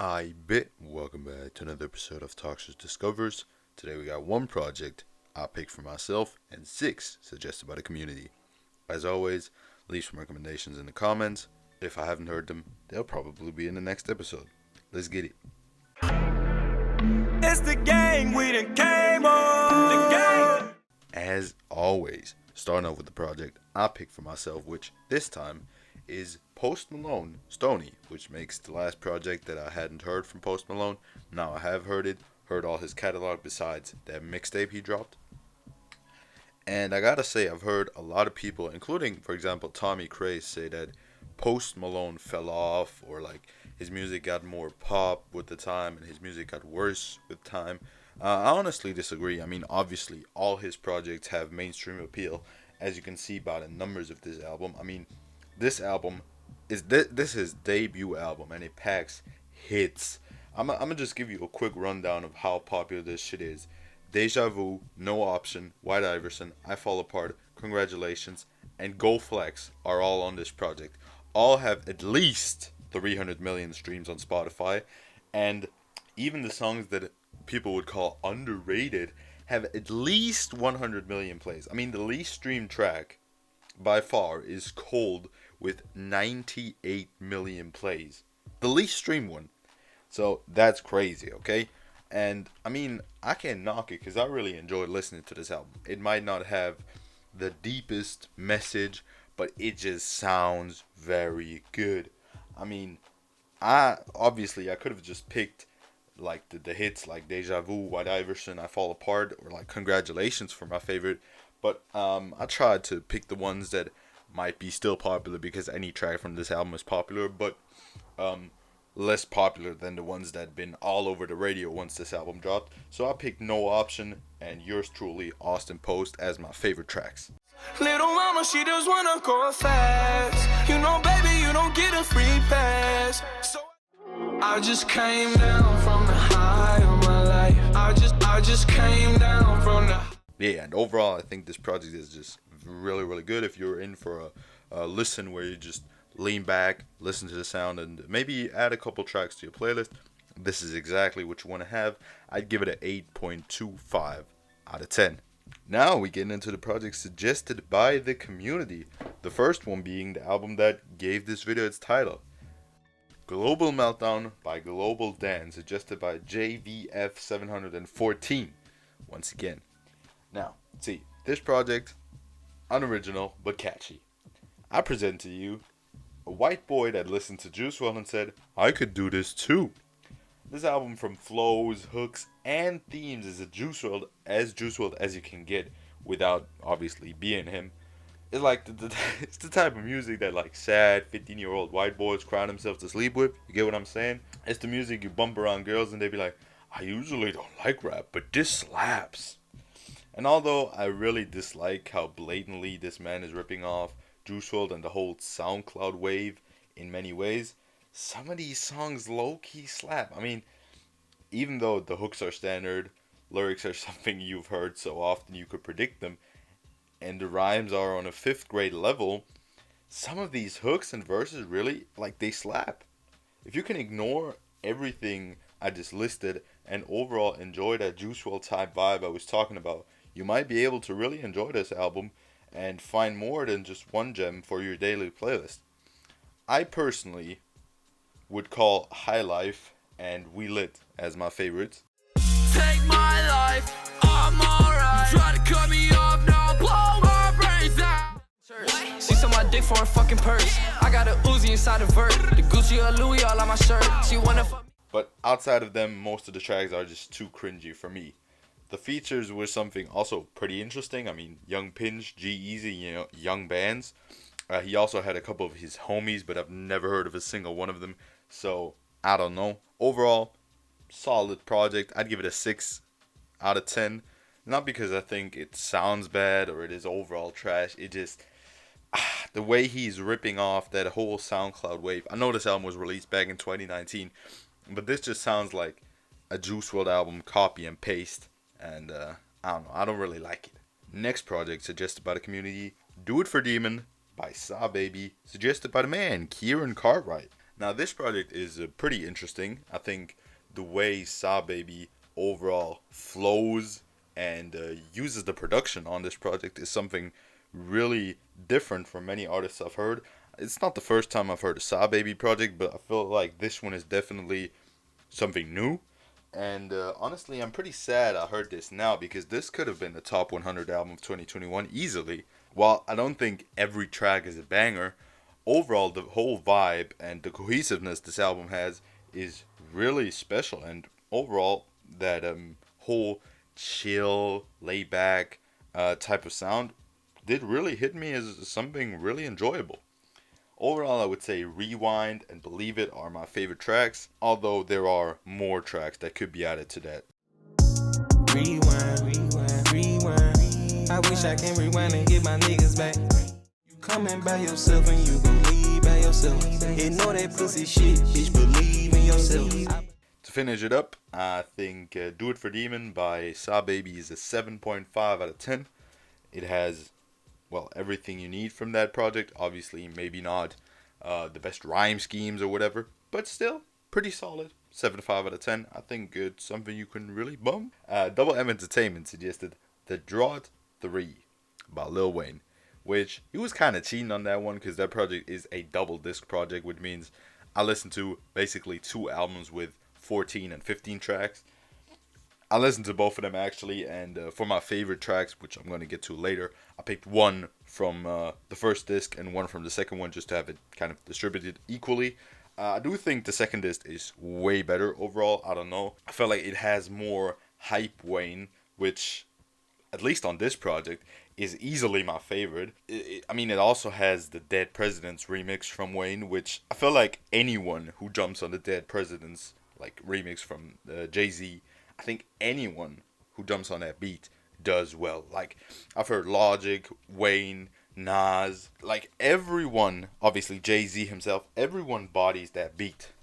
I bet. Welcome back to another episode of Toxiris Discovers. Today we got one project I picked for myself and 6 suggested by the community. As always, leave some recommendations in the comments. If I haven't heard them, they'll probably be in the next episode. Let's get it. It's the gang, we done came on. The gang. As always, starting off with the project I picked for myself, which this time is Post Malone, Stoney, which makes the last project that I hadn't heard from Post Malone. Now I have heard all his catalog besides that mixtape he dropped. And I gotta say, I've heard a lot of people, including, for example, Tommy Craze, say that Post Malone fell off, or like his music got more pop with the time and his music got worse with time. I honestly disagree. I mean, obviously, all his projects have mainstream appeal, as you can see by the numbers of this album. I mean, this album is his debut album, and it packs hits. I'm gonna just give you a quick rundown of how popular this shit is. Deja Vu, No Option, White Iverson, I Fall Apart, Congratulations, and Go Flex are all on this project. All have at least 300 million streams on Spotify, and even the songs that people would call underrated have at least 100 million plays. I mean, the least streamed track by far is Cold with 98 million plays. The least streamed one. So that's crazy, okay? And I mean, I can't knock it because I really enjoyed listening to this album. It might not have the deepest message, but it just sounds very good. I mean, I could have just picked like the hits like Deja Vu, White Iverson, I Fall Apart, or like Congratulations for my favorite. But I tried to pick the ones that might be still popular because any track from this album is popular, but less popular than the ones that had been all over the radio once this album dropped. So I picked No Option and yours truly, Austin Post, as my favorite tracks. Little mama, she just wanna go fast. You know, baby, you don't get a free pass. So I just came down from the high of my life. I just came down from the... Yeah, and overall, I think this project is just really, really good. If you're in for a listen where you just lean back, listen to the sound, and maybe add a couple tracks to your playlist, this is exactly what you want to have. I'd give it an 8.25 out of 10. Now we get into the project suggested by the community. The first one being the album that gave this video its title. Global Meltdown by Global Dan, suggested by JVF714. Once again. Now, see, this project, unoriginal but catchy. I present to you a white boy that listened to Juice WRLD and said, I could do this too. This album, from flows, hooks, and themes, is Juice WRLD as you can get without obviously being him. It's like it's the type of music that like sad 15-year-old white boys crying themselves to sleep with. You get what I'm saying? It's the music you bump around girls and they be like, I usually don't like rap, but this slaps. And although I really dislike how blatantly this man is ripping off Juice WRLD and the whole SoundCloud wave in many ways, some of these songs low-key slap. I mean, even though the hooks are standard, lyrics are something you've heard so often you could predict them, and the rhymes are on a 5th grade level, some of these hooks and verses really, like, they slap. If you can ignore everything I just listed and overall enjoy that Juice WRLD type vibe I was talking about, you might be able to really enjoy this album and find more than just one gem for your daily playlist. I personally would call High Life and We Lit as my favorites. Take my life, I'm alright. Try to cut me off, now blow my brains out. She saw my dick for a fucking purse. I got a Uzi inside a vert. The Gucci or Louis all on my shirt. She wanna fuck. But outside of them, most of the tracks are just too cringy for me. The features were something also pretty interesting. I mean, Young Pinch, G-Eazy, young bands. He also had a couple of his homies, but I've never heard of a single one of them. So, I don't know. Overall, solid project. I'd give it a 6 out of 10. Not because I think it sounds bad or it is overall trash. It just... the way he's ripping off that whole SoundCloud wave. I know this album was released back in 2019. But this just sounds like a Juice WRLD album, copy and paste. And I don't know. I don't really like it. Next project suggested by the community. Do It For Demon by Sahbabii. Suggested by the man, Kieran Cartwright. Now this project is pretty interesting. I think the way Sahbabii overall flows and uses the production on this project is something really different from many artists I've heard. It's not the first time I've heard a Sahbabii project, but I feel like this one is definitely something new. And honestly, I'm pretty sad I heard this now because this could have been the top 100 album of 2021 easily. While I don't think every track is a banger, overall the whole vibe and the cohesiveness this album has is really special. And overall, that whole chill, laid back type of sound did really hit me as something really enjoyable. Overall, I would say Rewind and Believe It are my favorite tracks, although there are more tracks that could be added to that. Rewind, rewind, rewind. I wish I can rewind and get my niggas back. You coming by yourself and you gon' leave by yourself. Ignore that pussy shit, bitch, believe in yourself. To finish it up, I think Do It For Demon by Sahbabii is a 7.5 out of 10. It has, well, everything you need from that project. Obviously, maybe not the best rhyme schemes or whatever, but still pretty solid. 7.5 out of 10. I think it's something you can really bum. Double M Entertainment suggested the Drought 3 by Lil Wayne, which he was kind of cheating on that one because that project is a double disc project, which means I listened to basically 2 albums with 14 and 15 tracks. I listened to both of them actually, and for my favorite tracks, which I'm going to get to later, I picked one from the first disc and one from the second one just to have it kind of distributed equally. I do think the second disc is way better overall. I don't know. I feel like it has more hype Wayne, which, at least on this project, is easily my favorite. I mean, it also has the Dead Presidents remix from Wayne, which I feel like anyone who jumps on the Dead Presidents like remix from Jay-Z, I think anyone who jumps on that beat does well. Like, I've heard Logic, Wayne, Nas, like everyone, obviously Jay-Z himself, everyone bodies that beat.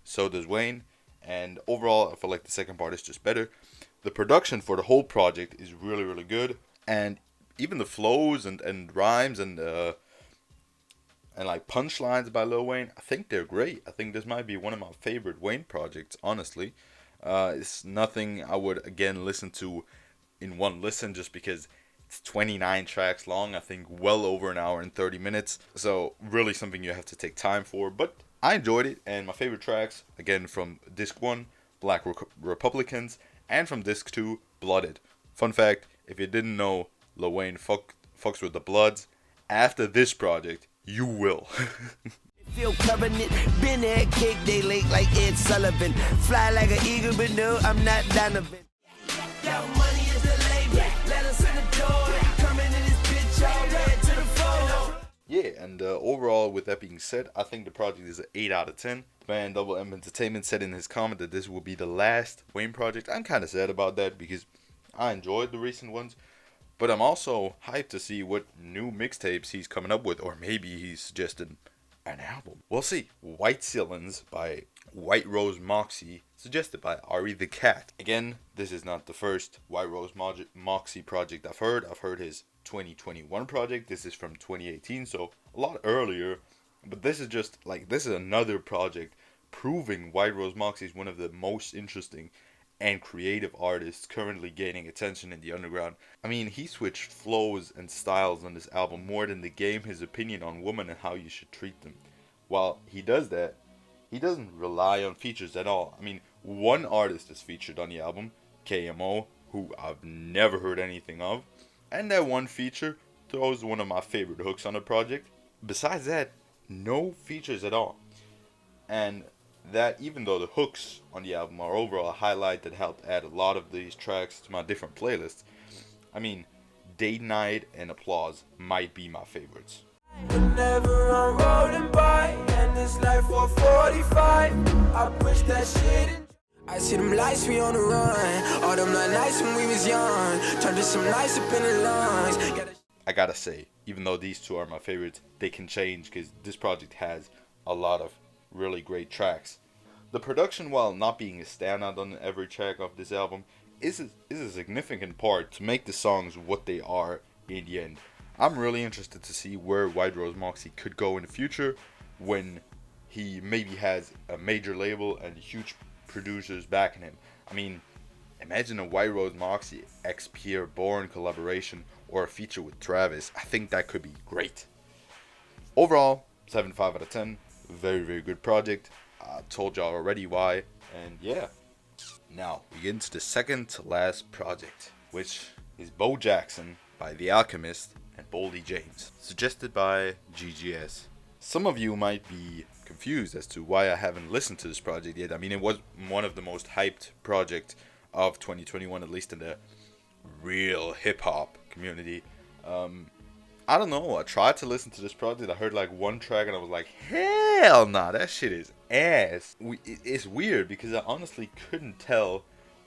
So does Wayne, and overall I feel like the second part is just better. The production for the whole project is really, really good, and even the flows and rhymes and like punchlines by Lil Wayne, I think they're great. I think this might be one of my favorite Wayne projects, honestly. It's nothing I would again listen to in one listen just because it's 29 tracks long. I think well over an hour and 30 minutes. So really something you have to take time for. But I enjoyed it, and my favorite tracks, again, from disc 1, Black Republicans, and from disc 2, Blooded. Fun fact, if you didn't know, Lil Wayne fucks with the Bloods. After this project, you will. Feel covenant, been at Cake Day Lake like Ed Sullivan. Fly like an eagle, but no, I'm not Donovan. Got money is the label, let us in the door. Coming in this bitch all red to the floor. Yeah, and overall, with that being said, I think the project is an 8 out of 10. Man, Double M Entertainment said in his comment that this will be the last Wayne project. I'm kind of sad about that because I enjoyed the recent ones. But I'm also hyped to see what new mixtapes he's coming up with, or maybe he's suggested an album. We'll see. White Ceilings by whiterosemoxie, suggested by Ari the Cat. Again, this is not the first whiterosemoxie project I've heard. I've heard his 2021 project. This is from 2018, so a lot earlier. But this is just like, this is another project proving whiterosemoxie is one of the most interesting and creative artists currently gaining attention in the underground. I mean, he switched flows and styles on this album more than the game his opinion on women and how you should treat them. While he does that, he doesn't rely on features at all. I mean, one artist is featured on the album, KMO, who I've never heard anything of, and that one feature throws one of my favorite hooks on the project. Besides that, no features at all. And that, even though the hooks on the album are overall a highlight that helped add a lot of these tracks to my different playlists, I mean, Date Night and Applause might be my favorites. Whenever I'm rolling by, and it's like 4:45, I push that shit in. I see them lights, we on the run. All them nights when we was young, turned to some nights up in the lungs. I gotta say, even though these two are my favorites, they can change because this project has a lot of really great tracks. The production, while not being a standout on every track of this album, is a significant part to make the songs what they are in the end. I'm really interested to see where whiterosemoxie could go in the future when he maybe has a major label and huge producers backing him. I mean, imagine a whiterosemoxie x Pierre Bourne collaboration or a feature with Travis. I think that could be great. Overall, 7.5 out of 10. Very, very good project. I told y'all already why. And yeah. Now, we get into the second to last project, which is Bo Jackson by The Alchemist and Boldy James, suggested by GGS. Some of you might be confused as to why I haven't listened to this project yet. I mean, it was one of the most hyped projects of 2021, at least in the real hip-hop community. I don't know, I tried to listen to this project. I heard like one track and I was like, hell nah, that shit is ass. It's weird because I honestly couldn't tell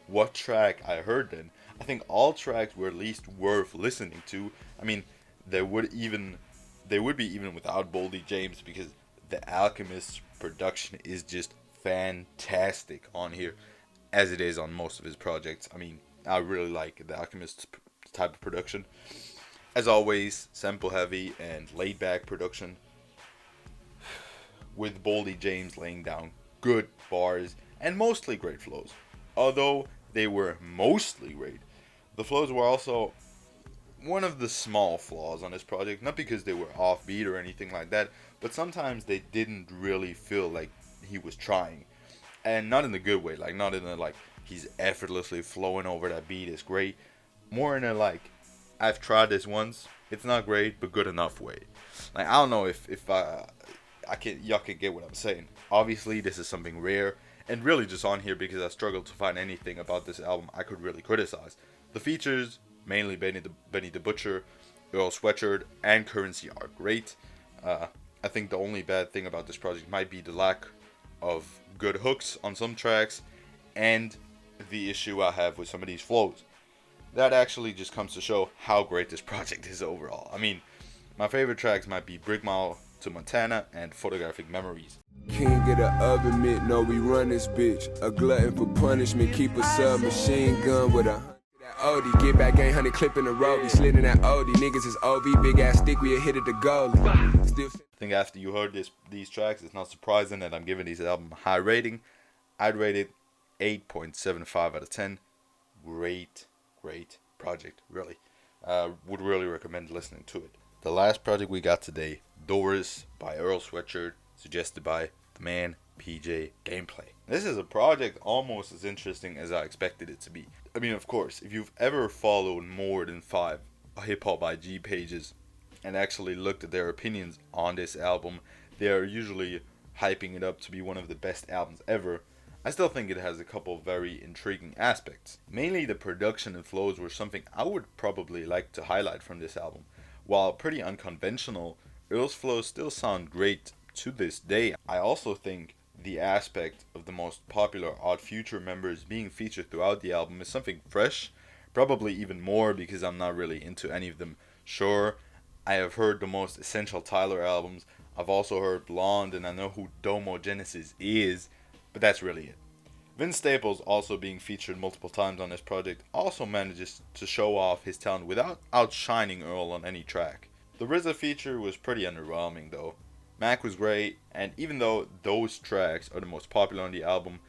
what track I heard then. I think all tracks were at least worth listening to. I mean, they would be even without Boldy James, because the Alchemist production is just fantastic on here, as it is on most of his projects. I mean, I really like the Alchemist type of production. As always, sample heavy and laid back production, with Boldy James laying down good bars and mostly great flows. Although they were mostly great, the flows were also one of the small flaws on this project. Not because they were offbeat or anything like that, but sometimes they didn't really feel like he was trying. And not in a good way, like not in a like he's effortlessly flowing over that beat is great. More in a like, I've tried this once, it's not great but good enough way. Like, I don't know if y'all can get what I'm saying. Obviously this is something rare and really just on here because I struggled to find anything about this album I could really criticize. The features, mainly Benny the Butcher, Earl Sweatshirt, and Currency are great. I think the only bad thing about this project might be the lack of good hooks on some tracks and the issue I have with some of these flows. That actually just comes to show how great this project is overall. I mean, my favorite tracks might be Brick Mile to Montana and Photographic Memories. King of the oven mitt, know we run this bitch. A glutton for punishment, keep a submachine gun with a OD. Get back, ain't 100 clip in the road. We slid in that OD. Niggas is OV, big ass stick, we hit it the goal. I think after you heard these tracks, it's not surprising that I'm giving these album a high rating. I'd rate it 8.75 out of 10. Great project, really. Would really recommend listening to it. The last project we got today, Doris by Earl Sweatshirt, suggested by the man PJ Gameplay. This is a project almost as interesting as I expected it to be. I mean, of course, if you've ever followed more than 5 hip hop IG pages and actually looked at their opinions on this album, they are usually hyping it up to be one of the best albums ever. I still think it has a couple of very intriguing aspects. Mainly the production and flows were something I would probably like to highlight from this album. While pretty unconventional, Earl's flows still sound great to this day. I also think the aspect of the most popular Odd Future members being featured throughout the album is something fresh, probably even more because I'm not really into any of them. Sure, I have heard the most Essential Tyler albums, I've also heard Blonde, and I know who Domo Genesis is, but that's really it. Vince Staples, also being featured multiple times on this project, also manages to show off his talent without outshining Earl on any track. The RZA feature was pretty underwhelming though. Mac was great, and even though those tracks are the most popular on the album,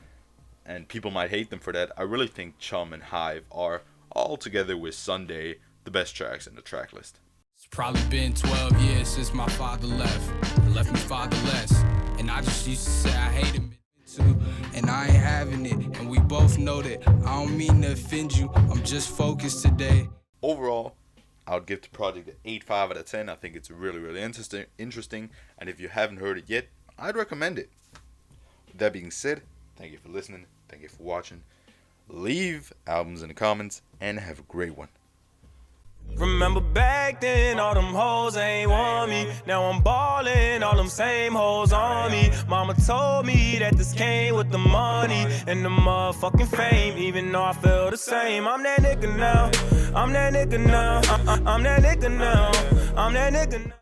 and people might hate them for that, I really think Chum and Hive are, all together with Sunday, the best tracks in the track list. It's probably been 12 years since my father left me fatherless, and I just used to say I hate him too, and I ain't having it, and we both know that. I don't mean to offend you, I'm just focused today. Overall, I would give the project an 8.5 out of 10. I think it's really interesting, and if you haven't heard it yet, I'd recommend it. With that being said, thank you for listening, thank you for watching. Leave albums in the comments, and have a great one. Remember back then, all them hoes ain't want me. Now I'm ballin', all them same hoes on me. Mama told me that this came with the money and the motherfucking fame, even though I feel the same. I'm that nigga now, I'm that nigga now, I'm that nigga now, I'm that nigga now.